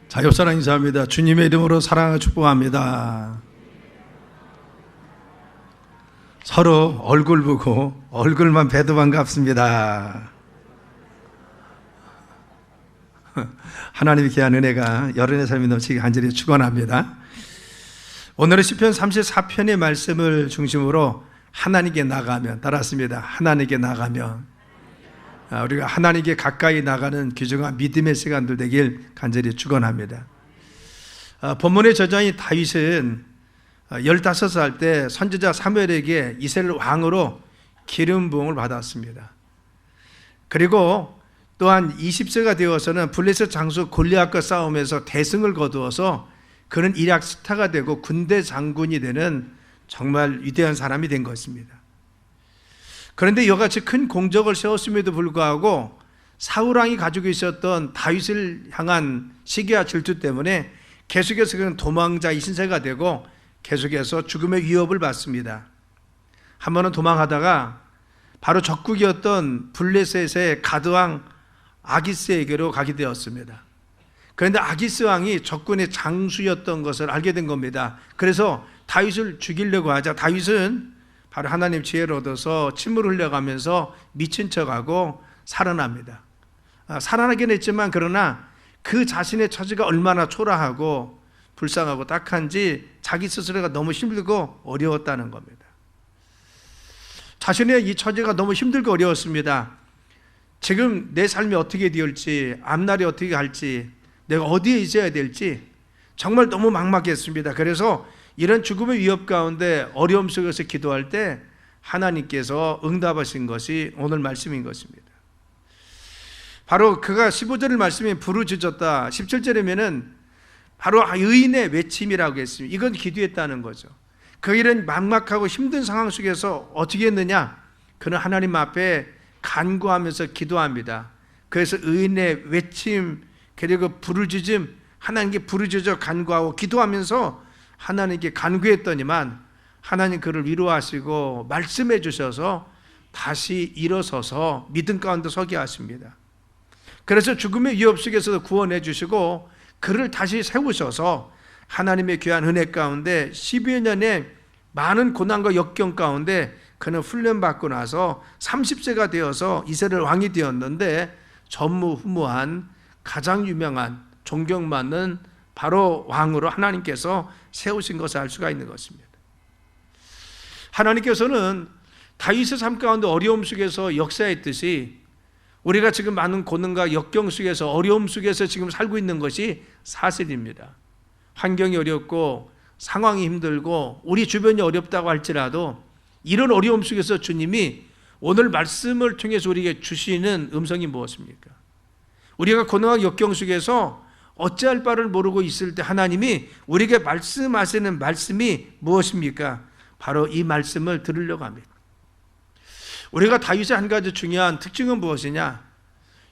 자, 옆사람 인사합니다. 주님의 이름으로 사랑하고 축복합니다. 서로 얼굴 보고 얼굴만 봬도 반갑습니다. 하나님의 귀한 은혜가 여러분의 삶이 넘치게 간절히 축원합니다. 오늘은 시편 34편의 말씀을 중심으로 하나님께 나가면, 따랐습니다. 하나님께 나가면, 우리가 하나님께 가까이 나가는 귀중한 믿음의 시간들 되길 간절히 축원합니다. 본문의 저자인 다윗은 15살 때 선지자 사무엘에게 이스라엘 왕으로 기름 부음을 받았습니다. 그리고 또한 20세가 되어서는 블레셋 장수 골리앗과 싸움에서 대승을 거두어서 그는 이락 스타가 되고 군대 장군이 되는 정말 위대한 사람이 된 것입니다. 그런데 이같이 큰 공적을 세웠음에도 불구하고 사울왕이 가지고 있었던 다윗을 향한 시기와 질투 때문에 계속해서 그는 도망자의 신세가 되고 계속해서 죽음의 위협을 받습니다. 한 번은 도망하다가 바로 적국이었던 블레셋의 가드왕 아기스에게로 가게 되었습니다. 그런데 아기스 왕이 적군의 장수였던 것을 알게 된 겁니다. 그래서 다윗을 죽이려고 하자 다윗은 바로 하나님 지혜를 얻어서 침을 흘려가면서 미친 척하고 살아납니다. 살아나긴 했지만 그러나 그 자신의 처지가 얼마나 초라하고 불쌍하고 딱한지 자기 스스로가 너무 힘들고 어려웠다는 겁니다. 자신의 이 처지가 너무 힘들고 어려웠습니다. 지금 내 삶이 어떻게 되었지, 앞날이 어떻게 갈지, 내가 어디에 있어야 될지 정말 너무 막막했습니다. 그래서 이런 죽음의 위협 가운데 어려움 속에서 기도할 때 하나님께서 응답하신 것이 오늘 말씀인 것입니다. 바로 그가 15절 말씀에 부르짖었다. 17절이면은 바로 의인의 외침이라고 했습니다. 이건 기도했다는 거죠. 그 일은 막막하고 힘든 상황 속에서 어떻게 했느냐? 그는 하나님 앞에 간구하면서 기도합니다. 그래서 의인의 외침 그리고 부르짖음, 하나님께 부르짖어 간구하고 기도하면서 하나님께 간구했더니만 하나님 그를 위로하시고 말씀해 주셔서 다시 일어서서 믿음 가운데 서게 하십니다. 그래서 죽음의 위협 속에서 구원해 주시고 그를 다시 세우셔서 하나님의 귀한 은혜 가운데 12여 년의 많은 고난과 역경 가운데 그는 훈련받고 나서 30세가 되어서 이스라엘 왕이 되었는데 전무후무한 가장 유명한 존경받는 바로 왕으로 하나님께서 세우신 것을 알 수가 있는 것입니다. 하나님께서는 다윗의 삶 가운데 어려움 속에서 역사했듯이 우리가 지금 많은 고난과 역경 속에서 어려움 속에서 지금 살고 있는 것이 사실입니다. 환경이 어렵고 상황이 힘들고 우리 주변이 어렵다고 할지라도 이런 어려움 속에서 주님이 오늘 말씀을 통해서 우리에게 주시는 음성이 무엇입니까? 우리가 고난과 역경 속에서 어찌할 바를 모르고 있을 때 하나님이 우리에게 말씀하시는 말씀이 무엇입니까? 바로 이 말씀을 들으려고 합니다. 우리가 다윗의 한 가지 중요한 특징은 무엇이냐?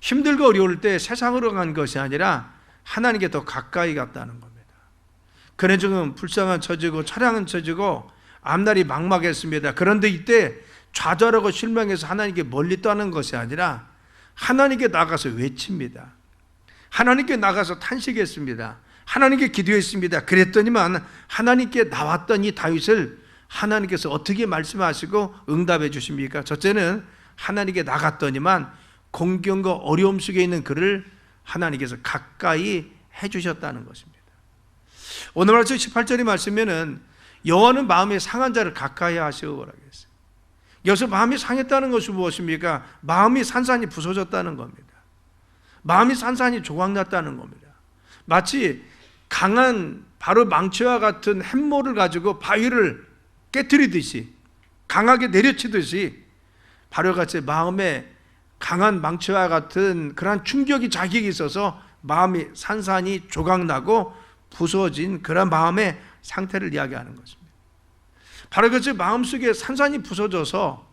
힘들고 어려울 때 세상으로 간 것이 아니라 하나님께 더 가까이 갔다는 겁니다. 그는 지금 불쌍한 처지고 처량한 처지고 앞날이 막막했습니다. 그런데 이때 좌절하고 실망해서 하나님께 멀리 떠나는 것이 아니라 하나님께 나가서 외칩니다. 하나님께 나가서 탄식했습니다. 하나님께 기도했습니다. 그랬더니만 하나님께 나왔던 이 다윗을 하나님께서 어떻게 말씀하시고 응답해 주십니까? 첫째는 하나님께 나갔더니만 공경과 어려움 속에 있는 그를 하나님께서 가까이 해주셨다는 것입니다. 오늘 말씀 18절의 말씀에는 여호와는 마음에 상한 자를 가까이 하시오라고 했어요. 여기서 마음이 상했다는 것이 무엇입니까? 마음이 산산이 부서졌다는 겁니다. 마음이 산산이 조각났다는 겁니다. 마치 강한 바로 망치와 같은 햄모를 가지고 바위를 깨트리듯이 강하게 내려치듯이 바로 같이 마음에 강한 망치와 같은 그러한 충격이 자기에게 있어서 마음이 산산이 조각나고 부서진 그런 마음의 상태를 이야기하는 것입니다. 바로 같이 마음속에 산산이 부서져서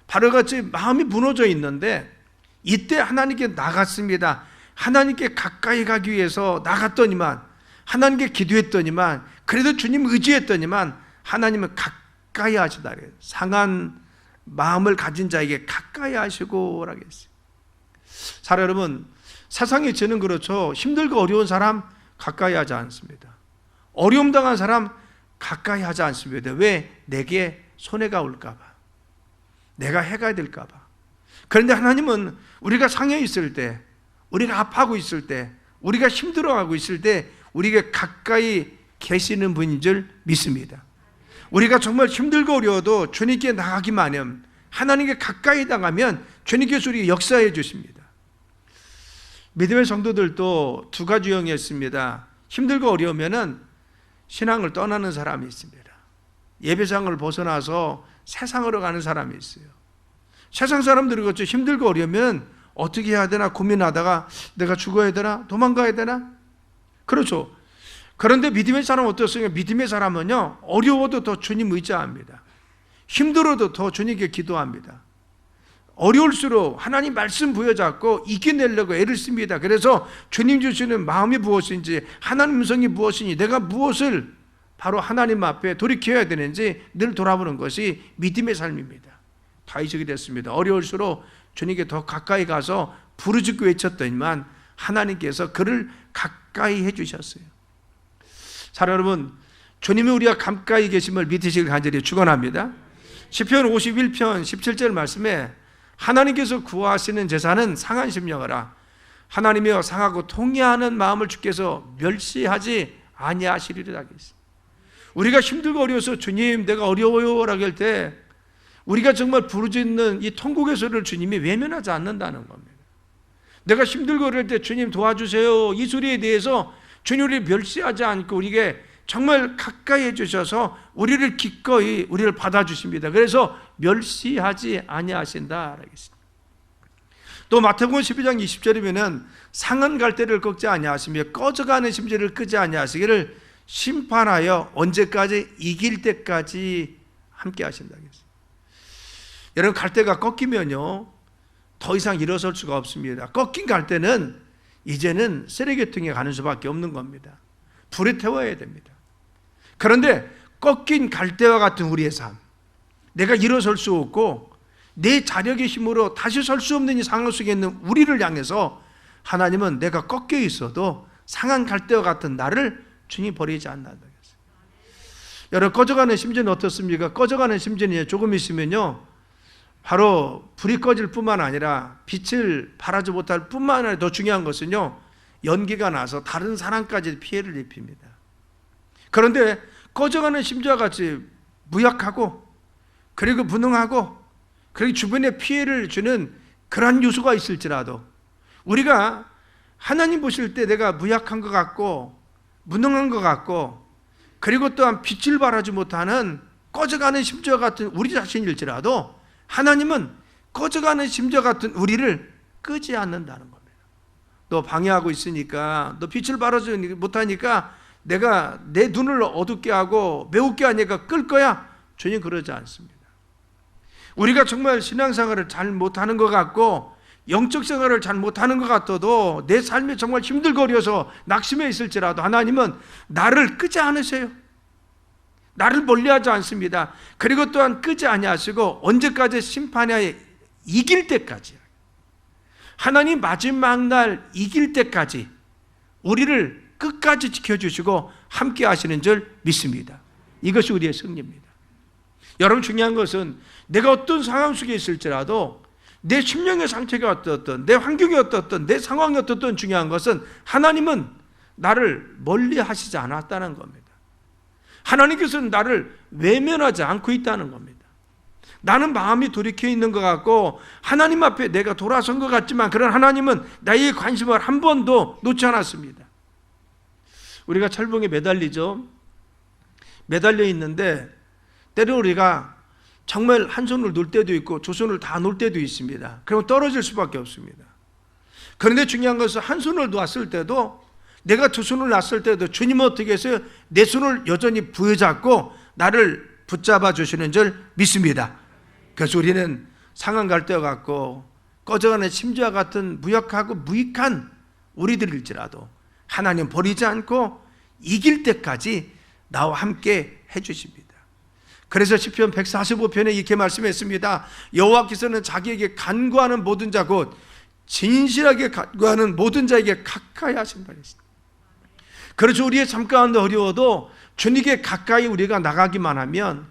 바로 같이 마음이 무너져 있는데 이때 하나님께 나갔습니다. 하나님께 가까이 가기 위해서 나갔더니만 하나님께 기도했더니만 그래도 주님 의지했더니만 하나님은 가까이 하시다. 상한 마음을 가진 자에게 가까이 하시고 라고 했어요. 사랑 여러분, 세상의 죄는 그렇죠. 힘들고 어려운 사람 가까이 하지 않습니다. 어려움 당한 사람 가까이 하지 않습니다. 왜? 내게 손해가 올까 봐. 내가 해가 될까 봐. 그런데 하나님은 우리가 상해 있을 때, 우리가 아파하고 있을 때, 우리가 힘들어하고 있을 때 우리가 가까이 계시는 분인 줄 믿습니다. 우리가 정말 힘들고 어려워도 주님께 나가기만 하면, 하나님께 가까이 나가면 주님께서 우리에게 역사해 주십니다. 믿음의 성도들도 두 가지 유형이 있습니다. 힘들고 어려우면은 신앙을 떠나는 사람이 있습니다. 예배상을 벗어나서 세상으로 가는 사람이 있어요. 세상 사람들이 그렇죠. 힘들고 어려우면 어떻게 해야 되나 고민하다가 내가 죽어야 되나 도망가야 되나, 그렇죠. 그런데 믿음의 사람은 어떻습니까? 믿음의 사람은요, 어려워도 더 주님 의지합니다. 힘들어도 더 주님께 기도합니다. 어려울수록 하나님 말씀 부여잡고 이겨내려고 애를 씁니다. 그래서 주님 주시는 마음이 무엇인지, 하나님 음성이 무엇인지, 내가 무엇을 바로 하나님 앞에 돌이켜야 되는지 늘 돌아보는 것이 믿음의 삶입니다. 다윗이 그랬습니다. 어려울수록 주님께 더 가까이 가서 부르짖고 외쳤더니만 하나님께서 그를 가까이 해주셨어요. 사랑 여러분, 주님이 우리가 가까이 계심을 믿으시길 간절히 축원합니다. 시편 51편 17절 말씀에 하나님께서 구하시는 제사는 상한 심령하라. 하나님이여 상하고 통회하는 마음을 주께서 멸시하지 아니하시리라 하겠습니다. 우리가 힘들고 어려워서 주님 내가 어려워요 라고 할 때 우리가 정말 부르짖는 이 통곡의 소리를 주님이 외면하지 않는다는 겁니다. 내가 힘들고 어려울 때 주님 도와주세요 이 소리에 대해서 주님을 멸시하지 않고 우리에게 정말 가까이 해주셔서 우리를 기꺼이 우리를 받아주십니다. 그래서 멸시하지 아니하신다. 또 마태복음 12장 20절이면은 상한 갈대를 꺾지 아니하시며 꺼져가는 심지를 끄지 아니하시기를 심판하여 언제까지 이길 때까지 함께 하신다. 여러분, 갈대가 꺾이면요 더 이상 일어설 수가 없습니다. 꺾인 갈대는 이제는 쓰레기통에 가는 수밖에 없는 겁니다. 불에 태워야 됩니다. 그런데 꺾인 갈대와 같은 우리의 삶, 내가 일어설 수 없고 내 자력의 힘으로 다시 설 수 없는 이 상황 속에 있는 우리를 향해서 하나님은 내가 꺾여 있어도 상한 갈대와 같은 나를 주님이 버리지 않는다. 여러분, 꺼져가는 심지는 어떻습니까? 꺼져가는 심지는 조금 있으면요 바로 불이 꺼질 뿐만 아니라 빛을 발하지 못할 뿐만 아니라 더 중요한 것은요 연기가 나서 다른 사람까지 피해를 입힙니다. 그런데 꺼져가는 심지와 같이 무약하고 그리고 무능하고 그리고 주변에 피해를 주는 그러한 요소가 있을지라도 우리가 하나님 보실 때 내가 무약한 것 같고 무능한 것 같고 그리고 또한 빛을 발하지 못하는 꺼져가는 심지와 같은 우리 자신일지라도 하나님은 꺼져가는 심지와 같은 우리를 끄지 않는다는 겁니다. 너 방해하고 있으니까, 너 빛을 발하지 못하니까 내가 내 눈을 어둡게 하고 매우게 하니까 끌 거야. 전혀 그러지 않습니다. 우리가 정말 신앙생활을 잘 못하는 것 같고 영적 생활을 잘 못하는 것 같아도 내 삶이 정말 힘들고 어려서 낙심해 있을지라도 하나님은 나를 끄지 않으세요. 나를 멀리하지 않습니다. 그리고 또한 끄지 아니하시고 언제까지 심판하여 이길 때까지, 하나님 마지막 날 이길 때까지 우리를 끝까지 지켜주시고 함께 하시는 줄 믿습니다. 이것이 우리의 승리입니다. 여러분, 중요한 것은 내가 어떤 상황 속에 있을지라도 내 심령의 상태가 어떻든 내 환경이 어떻든 내 상황이 어떻든 중요한 것은 하나님은 나를 멀리 하시지 않았다는 겁니다. 하나님께서는 나를 외면하지 않고 있다는 겁니다. 나는 마음이 돌이켜 있는 것 같고 하나님 앞에 내가 돌아선 것 같지만 그런 하나님은 나의 관심을 한 번도 놓지 않았습니다. 우리가 철봉에 매달리죠. 매달려 있는데 때로 우리가 정말 한 손을 놓을 때도 있고 두 손을 다 놓을 때도 있습니다. 그러면 떨어질 수밖에 없습니다. 그런데 중요한 것은 한 손을 놓았을 때도 내가 두 손을 놨을 때도 주님은 어떻게 했어요? 내 손을 여전히 부여잡고 나를 붙잡아 주시는 줄 믿습니다. 그래서 우리는 상한 갈대와 같고 꺼져가는 심지와 같은 무약하고 무익한 우리들일지라도 하나님 버리지 않고 이길 때까지 나와 함께 해주십니다. 그래서 시편 145편에 이렇게 말씀했습니다. 여호와께서는 자기에게 간구하는 모든 자 곧 진실하게 간구하는 모든 자에게 가까이 하신다. 그래서 우리의 삶 가운데 어려워도 주님께 가까이 우리가 나가기만 하면,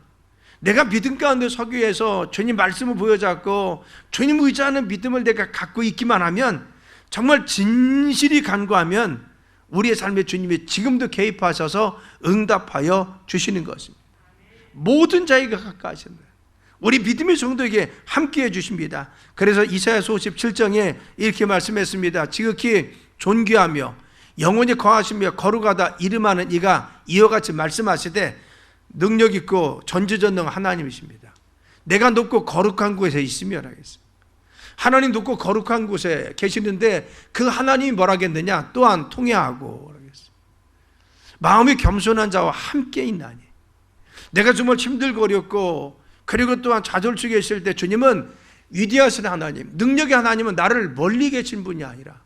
내가 믿음 가운데 서기 위해서 주님 말씀을 보여잡고 주님 의지하는 믿음을 내가 갖고 있기만 하면, 정말 진실이 간구하면 우리의 삶에 주님이 지금도 개입하셔서 응답하여 주시는 것입니다. 모든 자에게 가까이하신다. 우리 믿음의 성도에게 함께해 주십니다. 그래서 이사야서 57장에 이렇게 말씀했습니다. 지극히 존귀하며 영원히 거하시며 거룩하다 이름하는 이가 이와 같이 말씀하시되 능력 있고 전지전능 하나님이십니다. 내가 높고 거룩한 곳에 있으며 하겠습니다. 하나님 높고 거룩한 곳에 계시는데 그 하나님이 뭐라겠느냐? 또한 통회하고 하겠습니다. 마음이 겸손한 자와 함께 있나니. 내가 정말 힘들고 어렵고 그리고 또한 좌절중에 있을 때 주님은 위대하신 하나님, 능력의 하나님은 나를 멀리 계신 분이 아니라,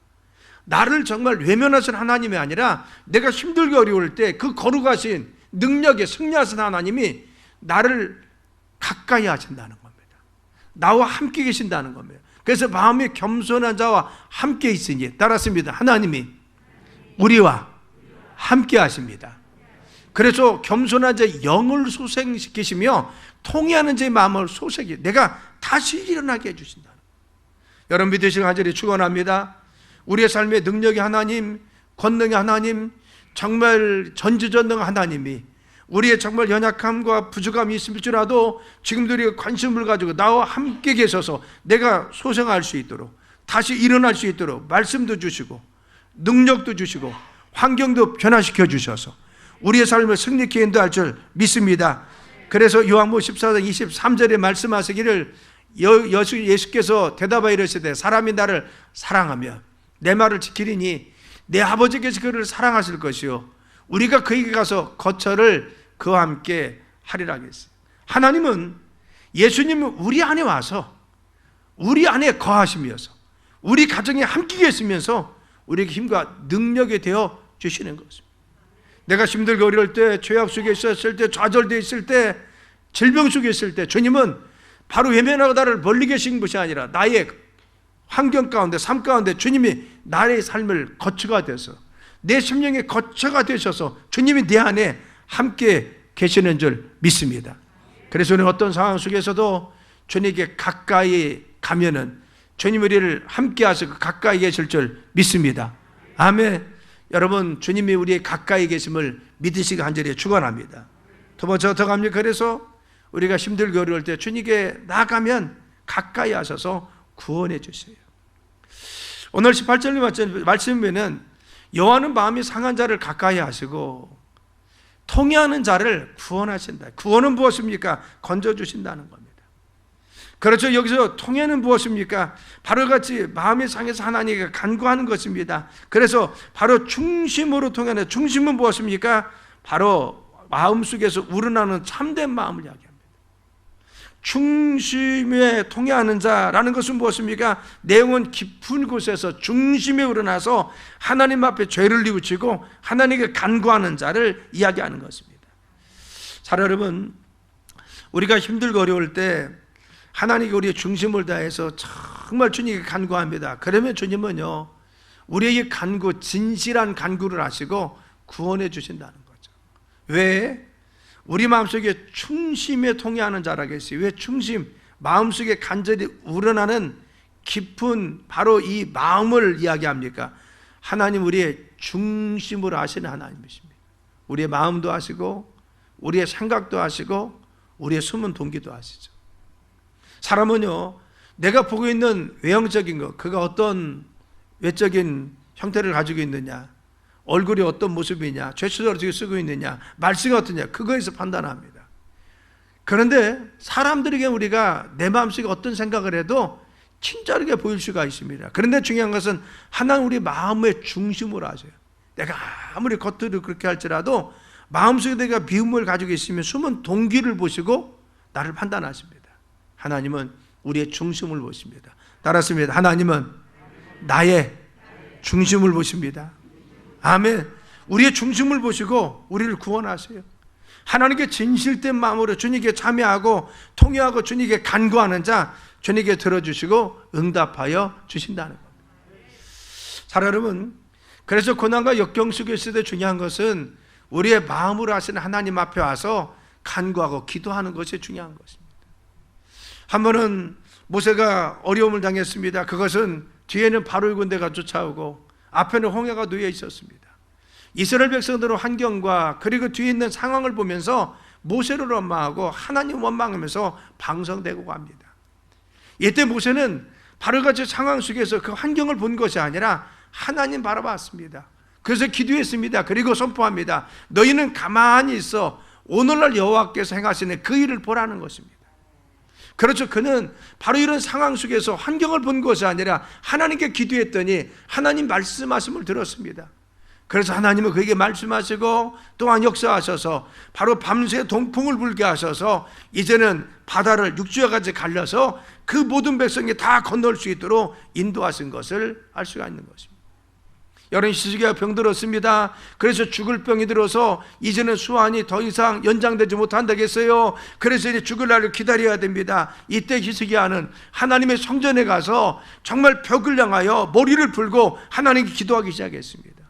나를 정말 외면하신 하나님이 아니라, 내가 힘들고 어려울 때 그 거룩하신 능력에 승리하신 하나님이 나를 가까이 하신다는 겁니다. 나와 함께 계신다는 겁니다. 그래서 마음이 겸손한 자와 함께 있으니, 따랐습니다. 하나님이 우리와 함께 하십니다. 그래서 겸손한 자의 영을 소생시키시며 통회하는 자의 마음을 소생해 내가 다시 일어나게 해주신다. 여러분 믿으시는 간절히 축원합니다. 우리의 삶의 능력의 하나님, 권능의 하나님, 정말 전지전능 하나님이 우리의 정말 연약함과 부족함이 있을지라도 지금도 우리가 관심을 가지고 나와 함께 계셔서 내가 소생할 수 있도록, 다시 일어날 수 있도록 말씀도 주시고 능력도 주시고 환경도 변화시켜 주셔서 우리의 삶을 승리케 인도할 줄 믿습니다. 그래서 요한복음 14장 23절에 말씀하시기를 예수께서 대답하여 이르시되 사람이 나를 사랑하며 내 말을 지키리니 내 아버지께서 그를 사랑하실 것이요 우리가 그에게 가서 거처를 그와 함께 하리라 했어요. 하나님은, 예수님은 우리 안에 와서 우리 안에 거하시면서 우리 가정에 함께 계시면서 우리에게 힘과 능력이 되어 주시는 것입니다. 내가 힘들고 어려울 때, 죄악 속에 있었을 때, 좌절되어 있을 때, 질병 속에 있을 때 주님은 바로 외면하고 나를 멀리 계신 것이 아니라 나의 환경 가운데, 삶 가운데 주님이 나의 삶을 거처가 되어서 내 심령의 거처가 되셔서 주님이 내 안에 함께 계시는 줄 믿습니다. 그래서 우리는 어떤 상황 속에서도 주님께 가까이 가면은 주님 우리를 함께 하시고 가까이 계실 줄 믿습니다. 아멘. 여러분, 주님이 우리의 가까이 계심을 믿으시기 간절히 축원합니다. 두 번째 어떻게 합니까? 그래서 우리가 힘들고 어려울 때 주님께 나가면 가까이 하셔서 구원해 주세요. 오늘 18절 말씀에는 여호와는 마음이 상한 자를 가까이 하시고 통회하는 자를 구원하신다. 구원은 무엇입니까? 건져주신다는 겁니다. 그렇죠. 여기서 통회는 무엇입니까? 바로 같이 마음이 상해서 하나님께 간구하는 것입니다. 그래서 바로 중심으로 통회하는, 중심은 무엇입니까? 바로 마음속에서 우러나는 참된 마음을 이야기합니다. 중심에 통해하는 자라는 것은 무엇입니까? 내용은 깊은 곳에서 중심에 우러나서 하나님 앞에 죄를 뉘우치고 하나님께 간구하는 자를 이야기하는 것입니다. 자, 여러분, 우리가 힘들고 어려울 때 하나님께 우리의 중심을 다해서 정말 주님께 간구합니다. 그러면 주님은요, 우리에게 간구, 진실한 간구를 하시고 구원해 주신다는 거죠. 왜? 우리 마음속에 중심에 통해하는 자라겠어요. 왜 중심? 마음속에 간절히 우러나는 깊은 바로 이 마음을 이야기합니까? 하나님 우리의 중심으로 하시는 하나님이십니다. 우리의 마음도 하시고 우리의 생각도 하시고 우리의 숨은 동기도 하시죠. 사람은요, 내가 보고 있는 외형적인 것, 그가 어떤 외적인 형태를 가지고 있느냐, 얼굴이 어떤 모습이냐, 죄수를 어떻게 쓰고 있느냐, 말씀이 어떠냐, 그거에서 판단합니다. 그런데 사람들에게 우리가 내 마음속에 어떤 생각을 해도 친절하게 보일 수가 있습니다. 그런데 중요한 것은 하나님 우리 마음의 중심으로 하세요. 내가 아무리 겉으로 그렇게 할지라도 마음속에 내가 미움을 가지고 있으면 숨은 동기를 보시고 나를 판단하십니다. 하나님은 우리의 중심을 보십니다. 따랐습니다. 하나님은 나의 중심을 보십니다. 아멘. 우리의 중심을 보시고 우리를 구원하세요. 하나님께 진실된 마음으로 주님께 참여하고 통회하고 주님께 간구하는 자, 주님께 들어주시고 응답하여 주신다는 겁니다. 자, 여러분, 그래서 고난과 역경 속에 있을 때 중요한 것은 우리의 마음으로 하시는 하나님 앞에 와서 간구하고 기도하는 것이 중요한 것입니다. 한 번은 모세가 어려움을 당했습니다. 그것은 뒤에는 바로의 군대가 쫓아오고 앞에는 홍해가 놓여 있었습니다. 이스라엘 백성들의 환경과 그리고 뒤에 있는 상황을 보면서 모세를 원망하고 하나님 원망하면서 방성되고 갑니다. 이때 모세는 바로같이 상황 속에서 그 환경을 본 것이 아니라 하나님 바라봤습니다. 그래서 기도했습니다. 그리고 선포합니다. 너희는 가만히 있어 오늘날 여호와께서 행하시는 그 일을 보라는 것입니다. 그렇죠. 그는 바로 이런 상황 속에서 환경을 본 것이 아니라 하나님께 기도했더니 하나님 말씀하심을 들었습니다. 그래서 하나님은 그에게 말씀하시고 또한 역사하셔서 바로 밤새 동풍을 불게 하셔서 이제는 바다를 육지와 같이 갈려서 그 모든 백성이 다 건널 수 있도록 인도하신 것을 알 수가 있는 것입니다. 여러분, 시기가 병들었습니다. 그래서 죽을 병이 들어서 이제는 수환이 더 이상 연장되지 못한다겠어요. 그래서 이제 죽을 날을 기다려야 됩니다. 이때 히스기야는 하나님의 성전에 가서 정말 벽을 향하여 머리를 풀고 하나님께 기도하기 시작했습니다.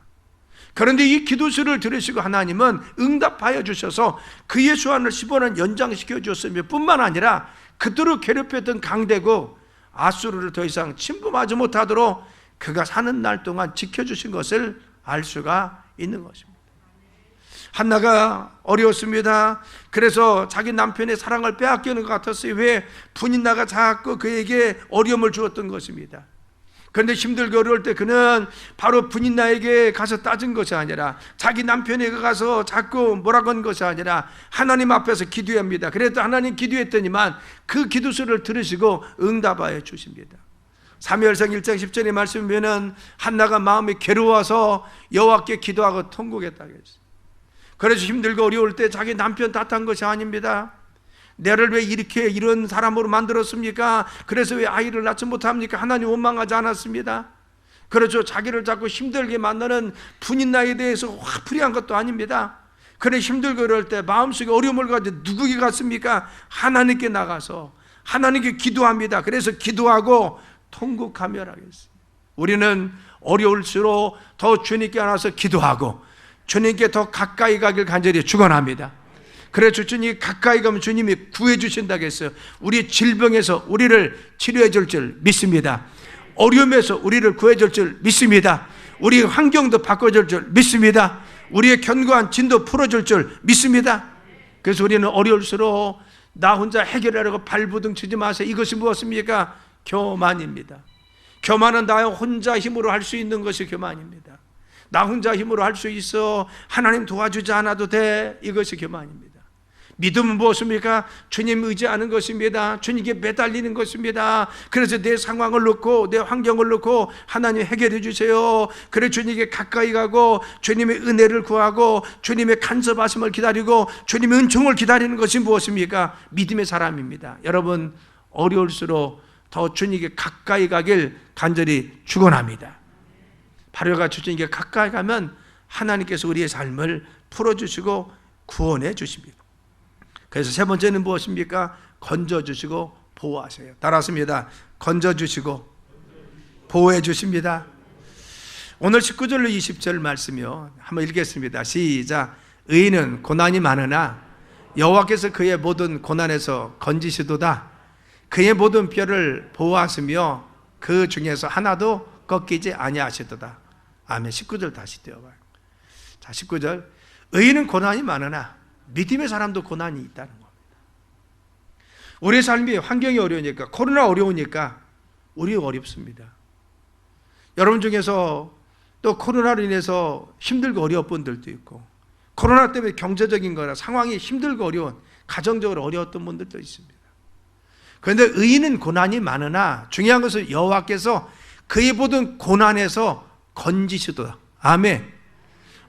그런데 이 기도수를 들으시고 하나님은 응답하여 주셔서 그의 수환을 15년 연장시켜 주었으며 뿐만 아니라 그토록 괴롭혔던 강대국 아수르를 더 이상 침범하지 못하도록 그가 사는 날 동안 지켜주신 것을 알 수가 있는 것입니다. 한나가 어려웠습니다. 그래서 자기 남편의 사랑을 빼앗기는 것 같았어요. 왜? 분인나가 자꾸 그에게 어려움을 주었던 것입니다. 그런데 힘들고 어려울 때 그는 바로 분인나에게 가서 따진 것이 아니라 자기 남편에게 가서 자꾸 뭐라고 한 것이 아니라 하나님 앞에서 기도합니다. 그래도 하나님 기도했더니만 그 기도수를 들으시고 응답하여 주십니다. 사무엘상 1장 10절의 말씀에 보면 한나가 마음이 괴로워서 여호와께 기도하고 통곡했다고 했어요. 그래서 힘들고 어려울 때 자기 남편 탓한 것이 아닙니다. 내를 왜 이렇게 이런 사람으로 만들었습니까? 그래서 왜 아이를 낳지 못합니까? 하나님 원망하지 않았습니다. 그렇죠. 자기를 자꾸 힘들게 만드는 분인나에 대해서 화풀이한 것도 아닙니다. 그래 힘들고 그럴 때 마음속에 어려움을 가지고 누구에게 갔습니까? 하나님께 나가서 하나님께 기도합니다. 그래서 기도하고 통곡하며 하겠습니다. 우리는 어려울수록 더 주님께 안아서 기도하고 주님께 더 가까이 가길 간절히 축원합니다. 그래서 주님이 가까이 가면 주님이 구해 주신다고 했어요. 우리 질병에서 우리를 치료해 줄 줄 믿습니다. 어려움에서 우리를 구해 줄 줄 믿습니다. 우리 환경도 바꿔줄 줄 믿습니다. 우리의 견고한 진도 풀어줄 줄 믿습니다. 그래서 우리는 어려울수록 나 혼자 해결하려고 발부둥 치지 마세요. 이것이 무엇입니까? 교만입니다. 교만은 나 혼자 힘으로 할 수 있는 것이 교만입니다. 나 혼자 힘으로 할 수 있어. 하나님 도와주지 않아도 돼. 이것이 교만입니다. 믿음은 무엇입니까? 주님 의지하는 것입니다. 주님께 매달리는 것입니다. 그래서 내 상황을 놓고 내 환경을 놓고 하나님 해결해 주세요. 그래 주님께 가까이 가고 주님의 은혜를 구하고 주님의 간섭하심을 기다리고 주님의 은총을 기다리는 것이 무엇입니까? 믿음의 사람입니다. 여러분, 어려울수록 더 주님께 가까이 가길 간절히 축원합니다. 바로가 주님께 가까이 가면 하나님께서 우리의 삶을 풀어주시고 구원해 주십니다. 그래서 세 번째는 무엇입니까? 건져주시고 보호하세요. 따라하십니다. 건져주시고 보호해 주십니다. 오늘 19절로 20절 말씀이요, 한번 읽겠습니다. 시작. 의인은 고난이 많으나 여호와께서 그의 모든 고난에서 건지시도다. 그의 모든 뼈를 보호하시며 그 중에서 하나도 꺾이지 아니하시도다. 아멘. 19절 다시 띄워봐요. 자, 19절. 의인은 고난이 많으나 믿음의 사람도 고난이 있다는 겁니다. 우리의 삶이 환경이 어려우니까, 코로나 어려우니까 우리 어렵습니다. 여러분 중에서 또 코로나로 인해서 힘들고 어려운 분들도 있고, 코로나 때문에 경제적인 거나 상황이 힘들고 어려운, 가정적으로 어려웠던 분들도 있습니다. 그런데 의인은 고난이 많으나 중요한 것은 여호와께서 그의 모든 고난에서 건지시도다. 아멘.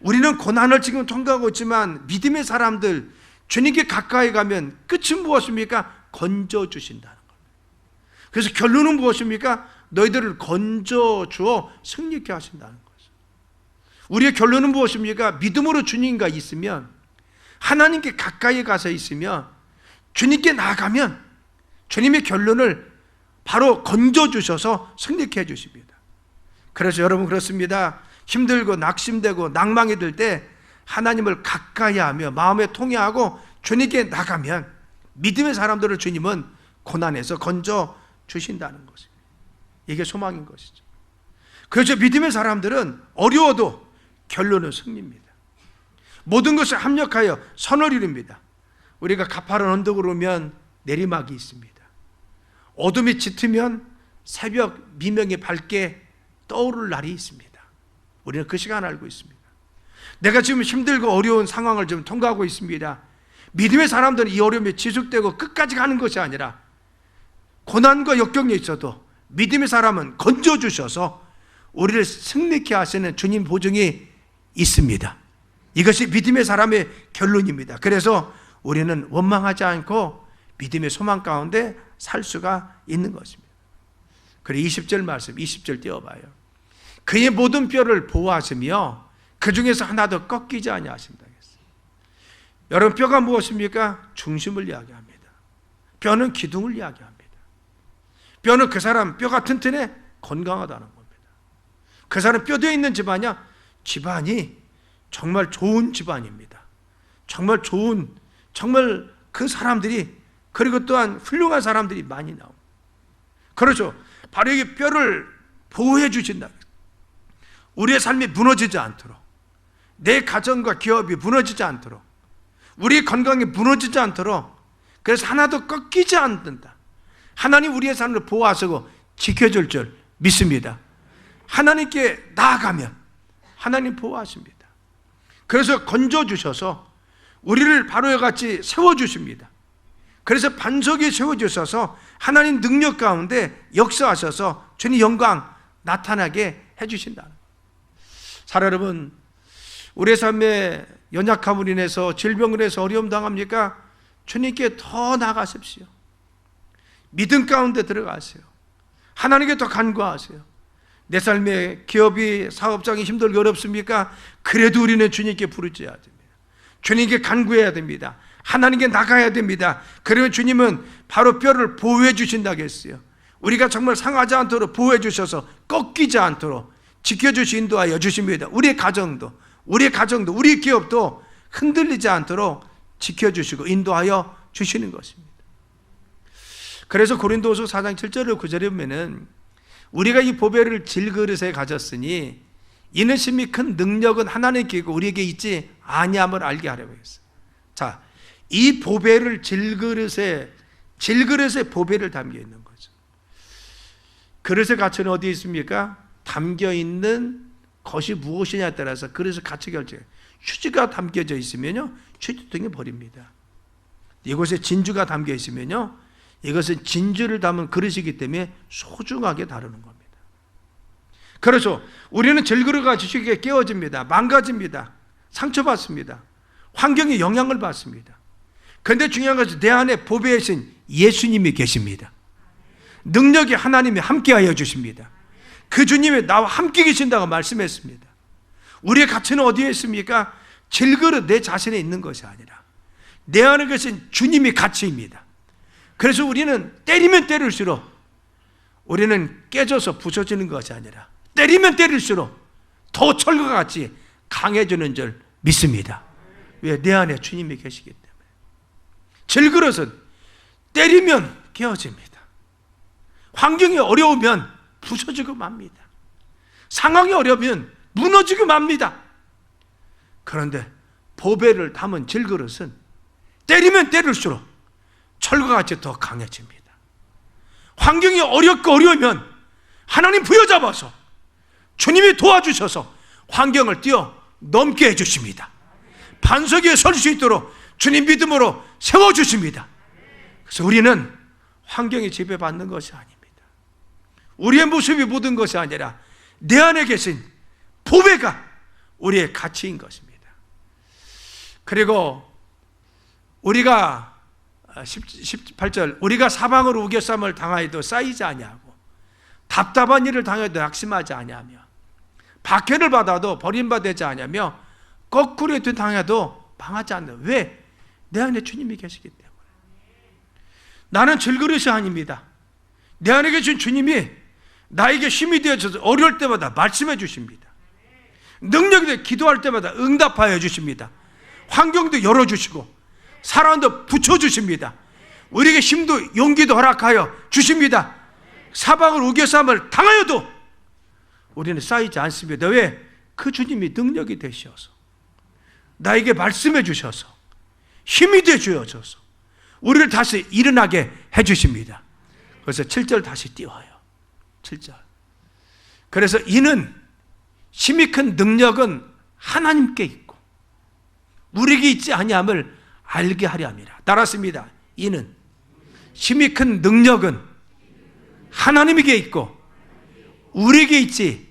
우리는 고난을 지금 통과하고 있지만 믿음의 사람들, 주님께 가까이 가면 끝은 무엇입니까? 건져주신다는 겁니다. 그래서 결론은 무엇입니까? 너희들을 건져주어 승리케 하신다는 거죠. 우리의 결론은 무엇입니까? 믿음으로 주님과 있으면, 하나님께 가까이 가서 있으면, 주님께 나아가면 주님의 결론을 바로 건져주셔서 승리케 해주십니다. 그래서 여러분 그렇습니다. 힘들고 낙심되고 낭망이 들 때 하나님을 가까이 하며 마음에 통회하고 주님께 나가면 믿음의 사람들을 주님은 고난에서 건져 주신다는 것입니다. 이게 소망인 것이죠. 그래서 믿음의 사람들은 어려워도 결론은 승리입니다. 모든 것을 합력하여 선을 이룹니다. 우리가 가파른 언덕으로 오면 내리막이 있습니다. 어둠이 짙으면 새벽 미명이 밝게 떠오를 날이 있습니다. 우리는 그 시간을 알고 있습니다. 내가 지금 힘들고 어려운 상황을 좀 통과하고 있습니다. 믿음의 사람들은 이 어려움이 지속되고 끝까지 가는 것이 아니라 고난과 역경이 있어도 믿음의 사람은 건져주셔서 우리를 승리케 하시는 주님 보증이 있습니다. 이것이 믿음의 사람의 결론입니다. 그래서 우리는 원망하지 않고 믿음의 소망 가운데 살 수가 있는 것입니다. 그리고 20절 말씀, 20절 띄워봐요. 그의 모든 뼈를 보호하시며 그 중에서 하나도 꺾이지 아니하신다. 여러분, 뼈가 무엇입니까? 중심을 이야기합니다. 뼈는 기둥을 이야기합니다. 뼈는 그 사람 뼈가 튼튼해 건강하다는 겁니다. 그 사람 뼈 되어 있는 집안이야, 집안이 정말 좋은 집안입니다. 정말 좋은, 정말 그 사람들이, 그리고 또한 훌륭한 사람들이 많이 나옵니다. 그렇죠. 바로 이 뼈를 보호해 주신다. 우리의 삶이 무너지지 않도록, 내 가정과 기업이 무너지지 않도록, 우리의 건강이 무너지지 않도록, 그래서 하나도 꺾이지 않는다. 하나님 우리의 삶을 보호하시고 지켜줄 줄 믿습니다. 하나님께 나아가면 하나님 보호하십니다. 그래서 건져주셔서 우리를 바로와 같이 세워주십니다. 그래서 반석에 세워주셔서 하나님 능력 가운데 역사하셔서 주님 영광 나타나게 해주신다. 사랑 여러분, 우리의 삶에 연약함으로 인해서 질병으로 해서 어려움 당합니까? 주님께 더 나아가십시오. 믿음 가운데 들어가세요. 하나님께 더 간구하세요. 내 삶에 기업이, 사업장이 힘들고 어렵습니까? 그래도 우리는 주님께 부르짖어야 됩니다. 주님께 간구해야 됩니다. 하나님께 나가야 됩니다. 그러면 주님은 바로 뼈를 보호해 주신다고 했어요. 우리가 정말 상하지 않도록 보호해 주셔서 꺾이지 않도록 지켜주시 인도하여 주십니다. 우리의 가정도, 우리 기업도 흔들리지 않도록 지켜주시고 인도하여 주시는 것입니다. 그래서 고린도후서 4장 7절을 9절에 보면은 우리가 이 보배를 질그릇에 가졌으니 이는 심히 큰 능력은 하나님께 있고 우리에게 있지 아니함을 알게 하려고 했어요. 자, 이 보배를 질그릇에 보배를 담겨 있는 거죠. 그릇의 가치는 어디에 있습니까? 담겨 있는 것이 무엇이냐에 따라서 그릇의 가치 결정해요. 휴지가 담겨져 있으면요, 휴지통에 버립니다. 이곳에 진주가 담겨 있으면요, 이것은 진주를 담은 그릇이기 때문에 소중하게 다루는 겁니다. 그렇죠. 우리는 질그릇과 지식에 깨어집니다. 망가집니다. 상처받습니다. 환경에 영향을 받습니다. 그런데 중요한 것은 내 안에 보배이신 예수님이 계십니다. 능력이 하나님이 함께하여 주십니다. 그 주님이 나와 함께 계신다고 말씀했습니다. 우리의 가치는 어디에 있습니까? 질그릇 내 자신에 있는 것이 아니라 내 안에 계신 주님이 가치입니다. 그래서 우리는 때리면 때릴수록 우리는 깨져서 부서지는 것이 아니라 때리면 때릴수록 더 철과 같이 강해지는 줄 믿습니다. 왜? 내 안에 주님이 계시기 때문에. 질그릇은 때리면 깨어집니다. 환경이 어려우면 부서지고 맙니다. 상황이 어려우면 무너지고 맙니다. 그런데 보배를 담은 질그릇은 때리면 때릴수록 철과 같이 더 강해집니다. 환경이 어렵고 어려우면 하나님 부여잡아서 주님이 도와주셔서 환경을 뛰어넘게 해주십니다. 반석 위에 설 수 있도록 주님 믿음으로 세워주십니다. 그래서 우리는 환경에 지배받는 것이 아닙니다. 우리의 모습이 모든 것이 아니라 내 안에 계신 보배가 우리의 가치인 것입니다. 그리고 우리가 18절, 우리가 사방으로 우겨쌈을 당하여도 쌓이지 아니하고 답답한 일을 당해도 낙심하지 아니하며 박해를 받아도 버림받지 아니하며 거꾸로 당해도 망하지 않는다. 왜? 내 안에 주님이 계시기 때문에. 나는 질그릇이 아닙니다. 내 안에 계신 주님이 나에게 힘이 되어져서 어려울 때마다 말씀해 주십니다. 능력이 돼 기도할 때마다 응답하여 주십니다. 환경도 열어주시고 사랑도 붙여주십니다. 우리에게 힘도 용기도 허락하여 주십니다. 사방을 우겨쌈을 당하여도 우리는 쌓이지 않습니다. 왜? 그 주님이 능력이 되셔서 나에게 말씀해 주셔서 힘이 되 주셔서 우리를 다시 일어나게 해 주십니다. 그래서 7절 다시 띄워요. 7절. 그래서 이는 힘이 큰 능력은 하나님께 있고 우리에게 있지 아니함을 알게 하려 함이라. 따랐습니다. 이는 힘이 큰 능력은 하나님에게 있고 우리에게 있지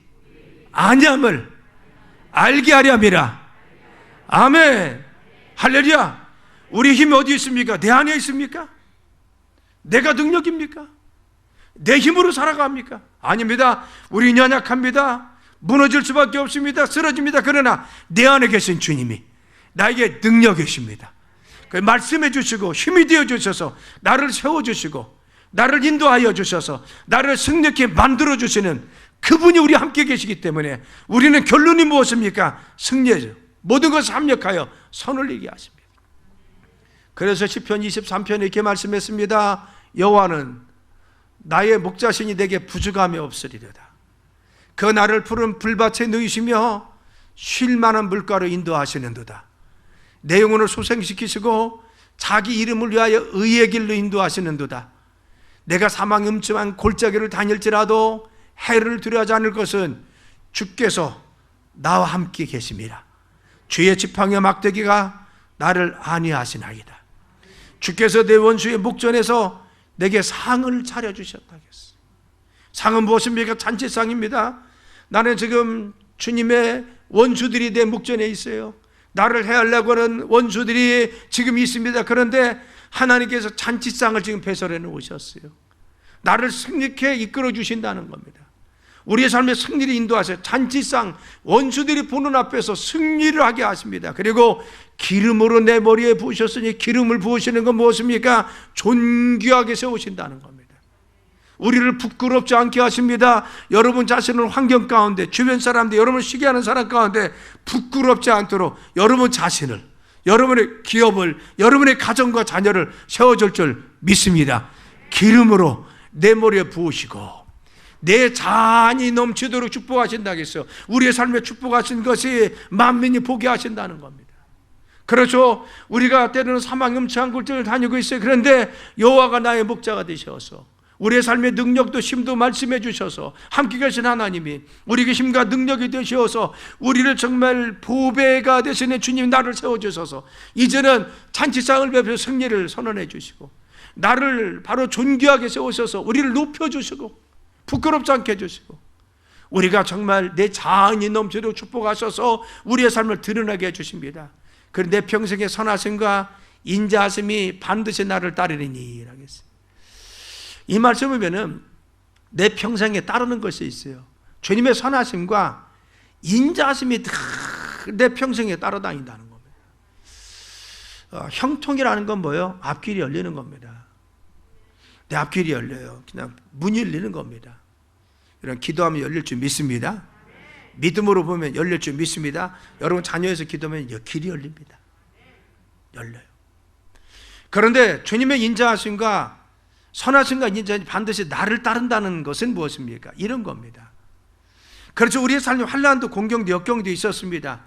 아니함을 알게 하려 함이라. 아멘. 할렐루야. 우리 힘이 어디 있습니까? 내 안에 있습니까? 내가 능력입니까? 내 힘으로 살아갑니까? 아닙니다. 우리 연약합니다. 무너질 수밖에 없습니다. 쓰러집니다. 그러나 내 안에 계신 주님이 나에게 능력이십니다. 말씀해 주시고 힘이 되어 주셔서 나를 세워주시고 나를 인도하여 주셔서 나를 승리케 만들어 주시는 그분이 우리 함께 계시기 때문에 우리는 결론이 무엇입니까? 승리죠. 모든 것을 합력하여 선을 이기게 하십니다. 그래서 시편 23편에 이렇게 말씀했습니다. 여호와는 나의 목자시니 내게 부족함이 없으리로다. 그 나를 푸른 불밭에 누이시며 쉴 만한 물가로 인도하시는도다. 내 영혼을 소생시키시고 자기 이름을 위하여 의의 길로 인도하시는도다. 내가 사망 음침한 골짜기를 다닐지라도 해를 두려워하지 않을 것은 주께서 나와 함께 계심이라. 주의 지팡이와 막대기가 나를 안위하시나이다. 주께서 내 원수의 목전에서 내게 상을 차려주셨다겠어. 상은 무엇입니까? 잔치상입니다. 나는 지금 주님의 원수들이 내 목전에 있어요. 나를 해하려고 하는 원수들이 지금 있습니다. 그런데 하나님께서 잔치상을 지금 배설해 놓으셨어요. 나를 승리케 이끌어 주신다는 겁니다. 우리의 삶의 승리를 인도하셔 잔치상, 원수들이 보는 앞에서 승리를 하게 하십니다. 그리고 기름으로 내 머리에 부으셨으니 기름을 부으시는 건 무엇입니까? 존귀하게 세우신다는 겁니다. 우리를 부끄럽지 않게 하십니다. 여러분 자신을 환경 가운데, 주변 사람들, 여러분을 시기하는 사람 가운데 부끄럽지 않도록 여러분 자신을, 여러분의 기업을, 여러분의 가정과 자녀를 세워줄 줄 믿습니다. 기름으로 내 머리에 부으시고 내 잔이 넘치도록 축복하신다겠어요. 우리의 삶에 축복하신 것이 만민이 보게 하신다는 겁니다. 그렇죠. 우리가 때로는 사망 음침한 골짜기를 다니고 있어요. 그런데 여호와가 나의 목자가 되셔서 우리의 삶의 능력도 힘도 말씀해 주셔서 함께 계신 하나님이 우리에게 힘과 능력이 되셔서 우리를 정말 보배가 되시는 주님이 나를 세워주셔서 이제는 잔치상을 베풀어 승리를 선언해 주시고 나를 바로 존귀하게 세우셔서 우리를 높여주시고 부끄럽지 않게 해주시고 우리가 정말 내 자은이 넘치도록 축복하셔서 우리의 삶을 드러나게 해주십니다. 그리고 내 평생의 선하심과 인자하심이 반드시 나를 따르리니 하겠습니다. 이 말씀을 보면 내 평생에 따르는 것이 있어요. 주님의 선하심과 인자하심이 내 평생에 따라다닌다는 겁니다. 형통이라는 건 뭐예요? 앞길이 열리는 겁니다. 내 앞길이 열려요. 그냥 문이 열리는 겁니다. 이런 기도하면 열릴 줄 믿습니다. 믿음으로 보면 열릴 줄 믿습니다. 여러분 자녀에서 기도하면 길이 열립니다. 열려요. 그런데 주님의 인자하심과 선하심과 인자하심이 반드시 나를 따른다는 것은 무엇입니까? 이런 겁니다. 그렇죠. 우리의 삶에 환난도 공경도 역경도 있었습니다.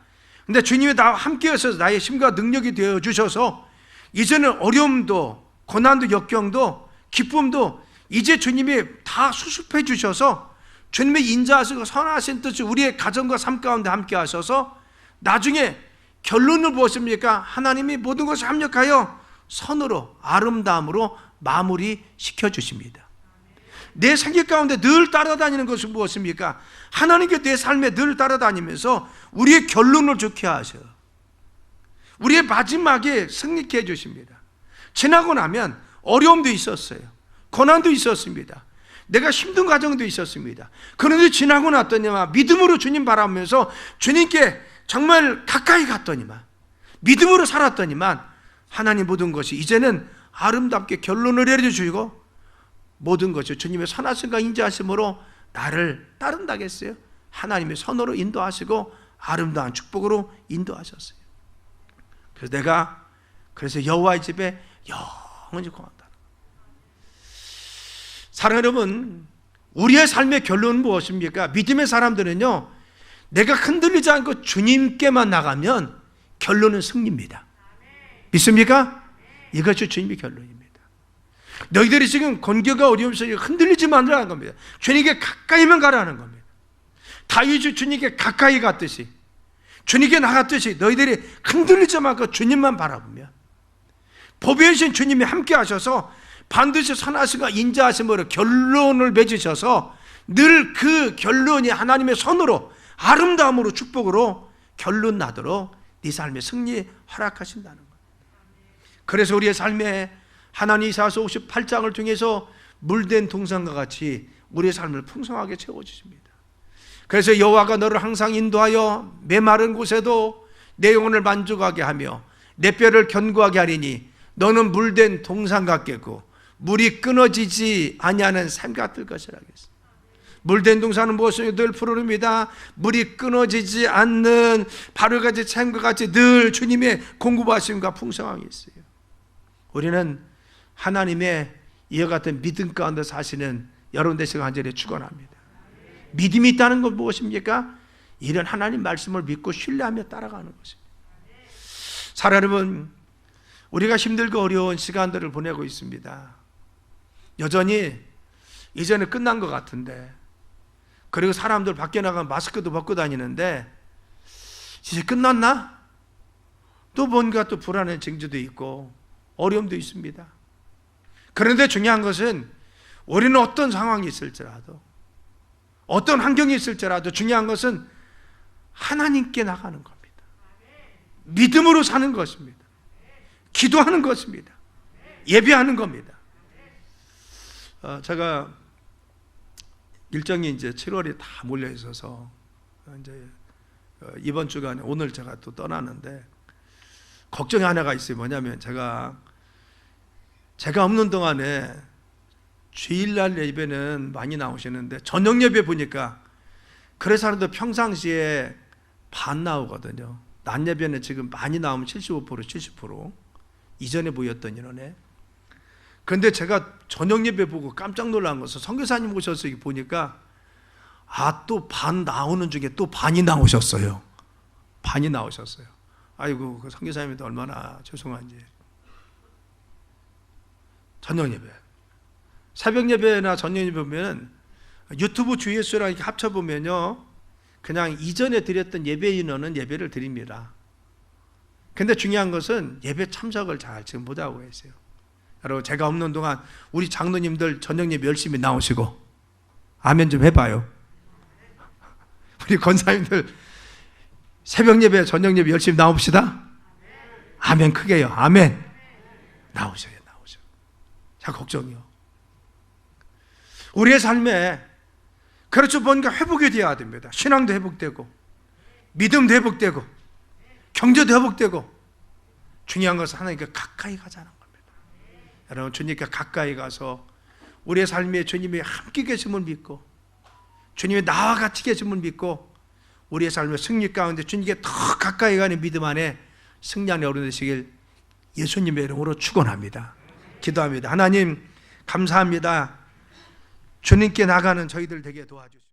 그런데 주님이 나와 함께 하셔서 나의 힘과 능력이 되어 주셔서 이제는 어려움도 고난도 역경도 기쁨도 이제 주님이 다 수습해 주셔서 주님의 인자하시고 선하신 뜻이 우리의 가정과 삶 가운데 함께 하셔서 나중에 결론은 무엇입니까? 하나님이 모든 것을 합력하여 선으로 아름다움으로 마무리 시켜주십니다. 내 생각 가운데 늘 따라다니는 것은 무엇입니까? 하나님께 내 삶에 늘 따라다니면서 우리의 결론을 좋게 하셔요. 우리의 마지막에 승리케 해주십니다. 지나고 나면 어려움도 있었어요. 고난도 있었습니다. 내가 힘든 과정도 있었습니다. 그런데 지나고 났더니만 믿음으로 주님 바라보면서 주님께 정말 가까이 갔더니만 믿음으로 살았더니만 하나님 모든 것이 이제는 아름답게 결론을 내려주시고 모든 것이 주님의 선하심과 인자하심으로 나를 따른다겠어요. 하나님의 선으로 인도하시고 아름다운 축복으로 인도하셨어요. 그래서 여호와의 집에 영원히 거한다. 사랑하는 여러분, 우리의 삶의 결론은 무엇입니까? 믿음의 사람들은요, 내가 흔들리지 않고 주님께만 나가면 결론은 승리입니다. 믿습니까? 이것이 주님의 결론입니다. 너희들이 지금 건교가 어려우면서 흔들리지 말라는 겁니다. 주님께 가까이만 가라는 겁니다. 다윗이 주님께 가까이 갔듯이, 주님께 나갔듯이 너희들이 흔들리지 말고 주님만 바라보면, 보배이신 주님이 함께 하셔서 반드시 선하심과 인자하심으로 결론을 맺으셔서 늘 그 결론이 하나님의 손으로 아름다움으로 축복으로 결론 나도록 네 삶의 승리 허락하신다는 거예요. 그래서 우리의 삶에 하나님 이사야서 58장을 통해서 물된 동산과 같이 우리의 삶을 풍성하게 채워주십니다. 그래서 여호와가 너를 항상 인도하여 메마른 곳에도 내 영혼을 만족하게 하며 내 뼈를 견고하게 하리니 너는 물된 동산 같겠고 물이 끊어지지 아니하는 샘 같을 것이라 했습니다. 물된 동산은 무엇이냐? 늘 푸르릅니다. 물이 끊어지지 않는 바로같이 샘과 같이 늘 주님의 공급하심과 풍성함이 있어요. 우리는 하나님의 이와 같은 믿음 가운데 사시는 여러분 되시길 간절히 축원합니다. 믿음이 있다는 건 무엇입니까? 이런 하나님 말씀을 믿고 신뢰하며 따라가는 것입니다. 사랑 여러분, 우리가 힘들고 어려운 시간들을 보내고 있습니다. 여전히 이제는 끝난 것 같은데, 그리고 사람들 밖에 나가면 마스크도 벗고 다니는데 이제 끝났나? 또 뭔가 또 불안한 징조도 있고 어려움도 있습니다. 그런데 중요한 것은 우리는 어떤 상황이 있을지라도, 어떤 환경이 있을지라도 중요한 것은 하나님께 나가는 겁니다. 믿음으로 사는 것입니다. 기도하는 것입니다. 예배하는 겁니다. 제가 일정이 이제 7월에 다 몰려 있어서 이제 이번 주간에 오늘 제가 또 떠나는데 걱정이 하나가 있어요. 뭐냐면 제가 없는 동안에 주일날 예배는 많이 나오시는데 저녁 예배 보니까 그래서 하는데 평상시에 반 나오거든요. 낮 예배는 지금 많이 나오면 75%, 70% 이전에 보였던 인원에. 그런데 제가 저녁 예배 보고 깜짝 놀란 것은 선교사님 오셔서 보니까 또 반 나오는 중에 또 반이 나오셨어요. 반이 나오셨어요. 아이고, 그 선교사님도 얼마나 죄송한지. 저녁 예배, 새벽 예배나 저녁 예배 보면 유튜브 주일수랑 이렇게 합쳐보면요, 그냥 이전에 드렸던 예배 인원은 예배를 드립니다. 근데 중요한 것은 예배 참석을 잘 지금 못하고 계세요. 여러분, 제가 없는 동안 우리 장로님들 저녁 예배 열심히 나오시고 아멘 좀 해봐요. 우리 권사님들 새벽 예배, 저녁 예배 열심히 나옵시다. 아멘 크게요. 아멘. 나오셔요. 자, 걱정이요. 우리의 삶에 그렇죠, 뭔가 회복이 되어야 됩니다. 신앙도 회복되고 믿음도 회복되고 경제도 회복되고, 중요한 것은 하나님께 가까이 가자는 겁니다. 여러분, 주님께 가까이 가서 우리의 삶에 주님이 함께 계심을 믿고 주님이 나와 같이 계심을 믿고 우리의 삶의 승리 가운데 주님께 더 가까이 가는 믿음 안에 승리하는 어른 되시길 예수님의 이름으로 축원합니다. 기도합니다. 하나님 감사합니다. 주님께 나가는 저희들 되게 도와주시옵소서.